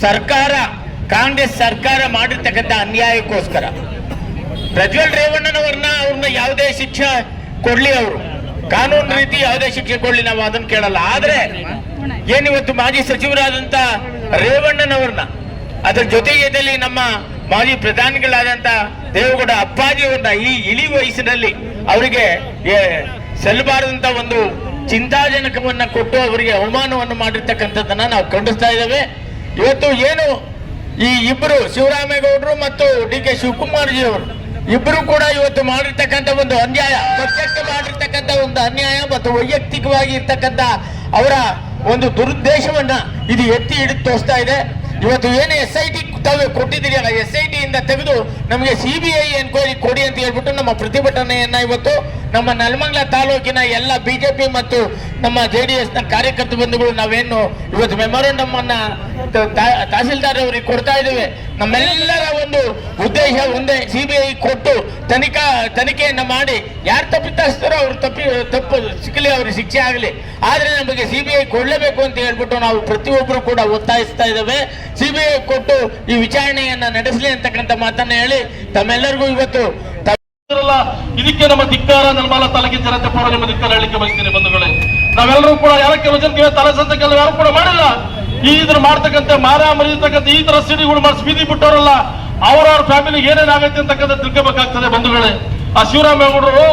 ಸರ್ಕಾರ, ಕಾಂಗ್ರೆಸ್ ಸರ್ಕಾರ ಮಾಡಿರ್ತಕ್ಕಂಥ ಅನ್ಯಾಯಕ್ಕೋಸ್ಕರ ಪ್ರಜ್ವಲ್ ರೇವಣ್ಣನವ್ರನ್ನ ಯಾವುದೇ ಶಿಕ್ಷೆ ಕೊಡ್ಲಿ, ಅವರು ಕಾನೂನು ರೀತಿ ಯಾವುದೇ ಶಿಕ್ಷೆ ಕೊಡ್ಲಿ, ನಾವು ಅದನ್ನ ಕೇಳಲ್ಲ. ಆದ್ರೆ ಏನಿವತ್ತು ಮಾಜಿ ಸಚಿವರಾದಂತ ರೇವಣ್ಣನವ್ರನ್ನ, ಅದರ ಜೊತೆಯಲ್ಲಿ ನಮ್ಮ ಮಾಜಿ ಪ್ರಧಾನಿಗಳಾದಂತ ದೇವೇಗೌಡ ಅಪ್ಪಾಜಿಯವ್ರನ್ನ ಈ ಇಳಿ ವಯಸ್ಸಿನಲ್ಲಿ ಅವರಿಗೆ ಸಲ್ಲಬಾರದಂತ ಒಂದು ಚಿಂತಾಜನಕವನ್ನ ಕೊಟ್ಟು ಅವರಿಗೆ ಅವಮಾನವನ್ನು ಮಾಡಿರ್ತಕ್ಕಂಥದ್ದನ್ನ ನಾವು ಖಂಡಿಸ್ತಾ ಇದ್ದೇವೆ. ಇವತ್ತು ಏನು ಈ ಇಬ್ಬರು ಶಿವರಾಮೇಗೌಡರು ಮತ್ತು ಡಿ ಕೆ ಶಿವಕುಮಾರ್ ಜಿ ಅವರು ಇಬ್ಬರು ಕೂಡ ಇವತ್ತು ಮಾಡಿರ್ತಕ್ಕಂಥ ಒಂದು ಅನ್ಯಾಯ, ಪಕ್ಷಕ್ಕೆ ಮಾಡಿರ್ತಕ್ಕಂಥ ಒಂದು ಅನ್ಯಾಯ ಮತ್ತು ವೈಯಕ್ತಿಕವಾಗಿ ಇರ್ತಕ್ಕಂಥ ಅವರ ಒಂದು ದುರುದ್ದೇಶವನ್ನ ಇದು ಎತ್ತಿ ಹಿಡಿದು ತೋರಿಸ್ತಾ ಇದೆ. ಇವತ್ತು ಏನು SIT ಕೊಟ್ಟಿದ್ದೀರಿ, SIT ಇಂದ ತೆಗೆದು ನಮಗೆ CBI ಎನ್ಕ್ವೈರಿ ಕೊಡಿ ಅಂತ ಹೇಳ್ಬಿಟ್ಟು ನಮ್ಮ ಪ್ರತಿಭಟನೆಯನ್ನ ಇವತ್ತು ನಮ್ಮ ನೆಲಮಂಗಲ ತಾಲೂಕಿನ ಎಲ್ಲ BJP ಮತ್ತು ನಮ್ಮ JDS ನ ಕಾರ್ಯಕರ್ತ ಬಂಧುಗಳು ನಾವೇನು ಇವತ್ತು ಮೆಮೊರಂಡಮ್ ಅನ್ನ ತಹಸೀಲ್ದಾರ್ ಅವರಿಗೆ ಕೊಡ್ತಾ ಇದ್ದೇವೆ. ನಮ್ಮೆಲ್ಲರ ಒಂದು ಉದ್ದೇಶ ಒಂದೇ, CBI ಕೊಟ್ಟು ತನಿಖೆಯನ್ನ ಮಾಡಿ ಯಾರು ತಪ್ಪಿತಸ್ಥರೋ ಅವ್ರು ತಪ್ಪು ಸಿಕ್ಕಲಿ, ಅವ್ರಿಗೆ ಶಿಕ್ಷೆ ಆಗಲಿ. ಆದ್ರೆ ನಮಗೆ CBI ಕೊಡ್ಲೇಬೇಕು ಅಂತ ಹೇಳ್ಬಿಟ್ಟು ನಾವು ಪ್ರತಿಯೊಬ್ಬರು ಕೂಡ ಒತ್ತಾಯಿಸ್ತಾ ಇದ್ದೇವೆ. CBI ಕೊಟ್ಟು ಈ ವಿಚಾರಣೆಯನ್ನ ನಡೆಸಲಿ ಅಂತಕ್ಕಂಥ ಮಾತನ್ನ ಹೇಳಿ ತಮ್ಮೆಲ್ಲರಿಗೂ ಇವತ್ತು ಇದಕ್ಕೆ ನಮ್ಮ ಧಿಕ್ಕಾರ, ನಿರ್ಮಲ ತಾಲೂಕಿನ ಜನತೆ ಪರ ನಿಮ್ಮ ಧಿಕ್ಕಾರ ಹೇಳಿಕೆ ಬಯಸ್ತೀನಿ ಬಂಧುಗಳೇ. ನಾವೆಲ್ಲರೂ ಕೂಡ ಯಾರಕ್ಕೆ ವಚನಕ್ಕೆ ತಲೆ ಸಂತಕ್ಕೆಲ್ಲ ಯಾರು ಕೂಡ ಮಾಡಿಲ್ಲ. ಈ ಇದ್ರ ಮಾಡ್ತಕ್ಕಂಥ ಮಾರ ಮರಿತಕ್ಕಂಥ ಈ ತರ ಸಿಡಿಗಳು ಮಾಡಿಸಿ ಬೀದಿ ಬಿಟ್ಟವರಲ್ಲ, ಅವ್ರವ್ರ ಫ್ಯಾಮಿಲಿ ಏನೇನಾಗತ್ತೆ ಅಂತಕ್ಕಂಥ ತಿಳ್ಕೋಬೇಕಾಗ್ತದೆ ಬಂಧುಗಳೇ. ಆ ಶಿವರಾಮೇಗೌಡರು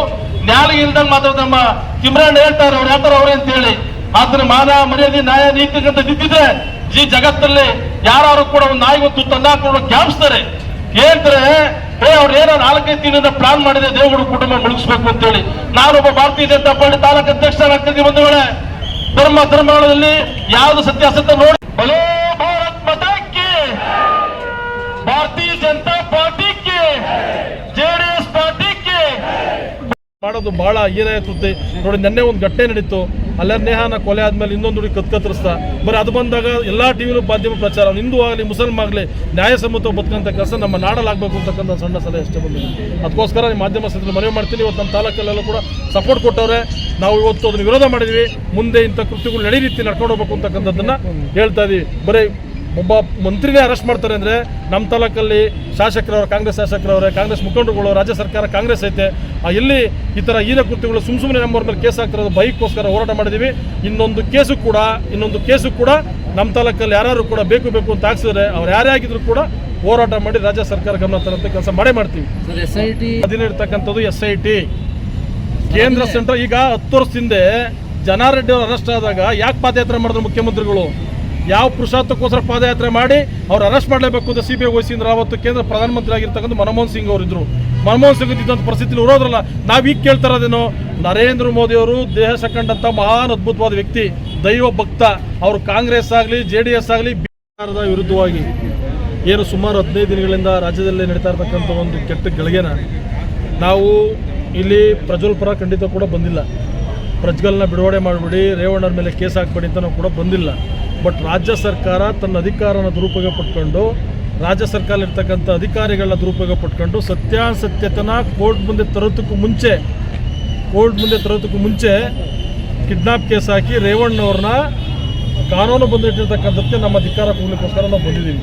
ನ್ಯಾಯ ಇಲ್ದಂಗೆ ಮಾತಾಡ ನಮ್ಮ ಕಿಮ್ರಾನ್ ಹೇಳ್ತಾರೆ, ಅವ್ರು ಯಾವ್ದಾರ ಅವ್ರೆ ಅಂತ ಹೇಳಿ. ಆದ್ರೆ ಮಾನ ಮರ್ಯಾದೆ ನ್ಯಾಯ ನೀತಿ ಅಂತ ದಿದ್ದಿದ್ರೆ ಈ ಜಗತ್ತಲ್ಲಿ ಯಾರು ಕೂಡ ಒಂದು ನಾಯಿ ಒಂದು ತಂದು ಹಾಕೊಂಡು ಕ್ಯಾಪಿಸ್ತಾರೆ. ಹೇಳ್ತಾರೆ ಅವ್ರು ಏನೋ 4-5 ದಿನದಿಂದ ಪ್ಲಾನ್ ಮಾಡಿದೆ ದೇವಗುಡು ಕುಟುಂಬ ಮುಳುಗಿಸ್ಬೇಕು ಅಂತ ಹೇಳಿ. ನಾನೊಬ್ಬ ಭಾರತೀಯ ಜನತಾ ಪಾರ್ಟಿ ತಾಲೂಕು ಅಧ್ಯಕ್ಷರಾಗ್ತಿದ್ದೆ ಬಂಧುಗಳೇ. ಧರ್ಮಗಳಲ್ಲಿ ಯಾವ್ದು ಸತ್ಯಾಸತ್ಯ ನೋಡಿ ಬಲೋ ಭಾರತ್ ಮತಕ್ಕೆ, ಭಾರತೀಯ ಜನತಾ ಪಾರ್ಟಿಗೆ, JDS ಪಾರ್ಟಿಗೆ ಮಾಡೋದು ಬಹಳ ಏನಾಯ್ತುತ್ತೆ ನೋಡಿ. ನೆನ್ನೆ ಒಂದು ಘಟನೆ ನಡೀತು, ಅಲ್ಲೇ ನೇಹಾನ ಕೊಲೆ ಆದ್ಮೇಲೆ ಇನ್ನೊಂದು ಹುಡುಗಿ ಕತ್ಕತ್ತರಿಸ್ತಾ ಬರೀ ಅದು ಬಂದಾಗ ಎಲ್ಲಾ ಟಿವಿಲೂ ಮಾಧ್ಯಮ ಪ್ರಚಾರ, ಹಿಂದೂ ಆಗಲಿ ಮುಸಲ್ಮಾನ್ ಆಗಲಿ ನ್ಯಾಯಸಮ್ಮತ ಬದುಕಂತ ಕೆಲಸ ನಮ್ಮ ನಾಡಲಾಗಬೇಕು ಅಂತಕ್ಕಂಥ ಸಣ್ಣ ಸಲಹೆ ಅಷ್ಟೇ ಬಂದಿದೆ. ಅದಕ್ಕೋಸ್ಕರ ನಿಮ್ಮ ಮಾಧ್ಯಮ ಸ್ಥಿತಿ ಮನವಿ ಮಾಡ್ತೀನಿ. ಇವತ್ತು ನಮ್ಮ ತಾಲೂಕಲ್ಲೆಲ್ಲ ಕೂಡ ಸಪೋರ್ಟ್ ಕೊಟ್ಟವ್ರೆ. ನಾವು ಇವತ್ತು ಅದನ್ನು ವಿರೋಧ ಮಾಡಿದ್ವಿ. ಮುಂದೆ ಇಂಥ ಕೃತ್ಯಗಳು ನಡಿ ರೀತಿ ನಡ್ಕೊಂಡು ಹೋಗ್ಬೇಕು ಅಂತಕ್ಕಂಥದ್ದನ್ನ ಹೇಳ್ತಾ ಇದೀವಿ. ಬರೀ ಒಬ್ಬ ಮಂತ್ರಿನೇ ಅರೆಸ್ಟ್ ಮಾಡ್ತಾರೆ ಅಂದರೆ ನಮ್ಮ ತಾಲೂಕಲ್ಲಿ ಶಾಸಕರವರು ಕಾಂಗ್ರೆಸ್ ಶಾಸಕರವರೇ, ಕಾಂಗ್ರೆಸ್ ಮುಖಂಡರುಗಳು, ರಾಜ್ಯ ಸರ್ಕಾರ ಕಾಂಗ್ರೆಸ್ ಐತೆ. ಇಲ್ಲಿ ಈ ಥರ ಹೀನ ಕೃತ್ಯಗಳು ಸುಮ್ಮನೆ ನಮ್ಮವ್ರ ಮೇಲೆ ಕೇಸ್ ಹಾಕ್ತಿರೋದು ಬೈಕ್ಗೋಸ್ಕರ ಹೋರಾಟ ಮಾಡಿದ್ದೀವಿ. ಇನ್ನೊಂದು ಕೇಸು ಕೂಡ ನಮ್ಮ ತಾಲೂಕಲ್ಲಿ ಯಾರು ಕೂಡ ಬೇಕು ಅಂತ ಹಾಕ್ಸಿದ್ರೆ ಅವ್ರು ಯಾರೇ ಆಗಿದ್ರು ಕೂಡ ಹೋರಾಟ ಮಾಡಿ ರಾಜ್ಯ ಸರ್ಕಾರ ಗಮನ ತರಂತ ಕೆಲಸ ಮಾಡ್ತೀವಿ. ಅದಿರ್ತಕ್ಕಂಥದ್ದು SIT ಕೇಂದ್ರ ಸೆಂಟ್ರಲ್. ಈಗ 10 ವರ್ಷದಿಂದ ಜನಾರೆಡ್ಡಿ ಅವರು ಅರೆಸ್ಟ್ ಆದಾಗ ಯಾಕೆ ಪಾದಯಾತ್ರೆ ಮಾಡಿದ್ರು ಮುಖ್ಯಮಂತ್ರಿಗಳು? ಯಾವ ಪುರುಷಾರ್ಥಕ್ಕೋಸ್ಕರ ಪಾದಯಾತ್ರೆ ಮಾಡಿ ಅವ್ರು ಅರೆಸ್ಟ್ ಮಾಡಲೇಬೇಕು ಅಂತ CBI ವಹಿಸಿದ್ರೆ ಅವತ್ತು ಕೇಂದ್ರ ಪ್ರಧಾನಮಂತ್ರಿ ಆಗಿರ್ತಕ್ಕಂಥ ಮನಮೋಹನ್ ಸಿಂಗ್ ಅವರು ಇದ್ರು. ಮನಮೋಹನ್ ಸಿಂಗ್ ಇದ್ದಂಥ ಪರಿಸ್ಥಿತಿಲಿ ಇರೋದ್ರಲ್ಲ. ನಾವೀಗ ಕೇಳ್ತಾ ಇರೋದೇನೋ, ನರೇಂದ್ರ ಮೋದಿ ಅವರು ದೇಹ ಸಕ್ಕಂಡಂಥ ಮಹಾನ್ ಅದ್ಭುತವಾದ ವ್ಯಕ್ತಿ, ದೈವ ಭಕ್ತ. ಅವರು ಕಾಂಗ್ರೆಸ್ ಆಗಲಿ JDS ಆಗಲಿ ಬಿಹಾರದ ವಿರುದ್ಧವಾಗಿ ಏನು ಸುಮಾರು 15 ದಿನಗಳಿಂದ ರಾಜ್ಯದಲ್ಲಿ ನಡೀತಾ ಇರ್ತಕ್ಕಂಥ ಒಂದು ಕೆಟ್ಟ ಗಳಿಗೆನ ನಾವು ಇಲ್ಲಿ ಪ್ರಜ್ವಲ್ ಪರ ಖಂಡಿತ ಕೂಡ ಬಂದಿಲ್ಲ. ಪ್ರಜ್ವಲ್ನ ಬಿಡುಗಡೆ ಮಾಡಿಬಿಡಿ, ರೇವಣ್ಣರ ಮೇಲೆ ಕೇಸ್ ಹಾಕ್ಬೇಡಿ ಅಂತ ನಾವು ಕೂಡ ಬಂದಿಲ್ಲ. ಬಟ್ ರಾಜ್ಯ ಸರ್ಕಾರ ತನ್ನ ಅಧಿಕಾರನ ದುರುಪಯೋಗ ಪಟ್ಕೊಂಡು, ರಾಜ್ಯ ಸರ್ಕಾರ ಇರ್ತಕ್ಕಂಥ ಅಧಿಕಾರಿಗಳನ್ನ ದುರುಪಯೋಗ ಪಟ್ಕೊಂಡು ಸತ್ಯಾಸತ್ಯತನ ಕೋರ್ಟ್ ಮುಂದೆ ತರೋದಕ್ಕೂ ಮುಂಚೆ ಕಿಡ್ನಾಪ್ ಕೇಸ್ ಹಾಕಿ ರೇವಣ್ಣವ್ರನ್ನ ಕಾನೂನು ಬಂದಿಟ್ಟಿರ್ತಕ್ಕಂಥದ್ದಕ್ಕೆ ನಮ್ಮ ಅಧಿಕಾರ ಕೊಡಲಿಕ್ಕೋಸ್ಕರ ನಾವು ಬಂದಿದ್ದೀವಿ.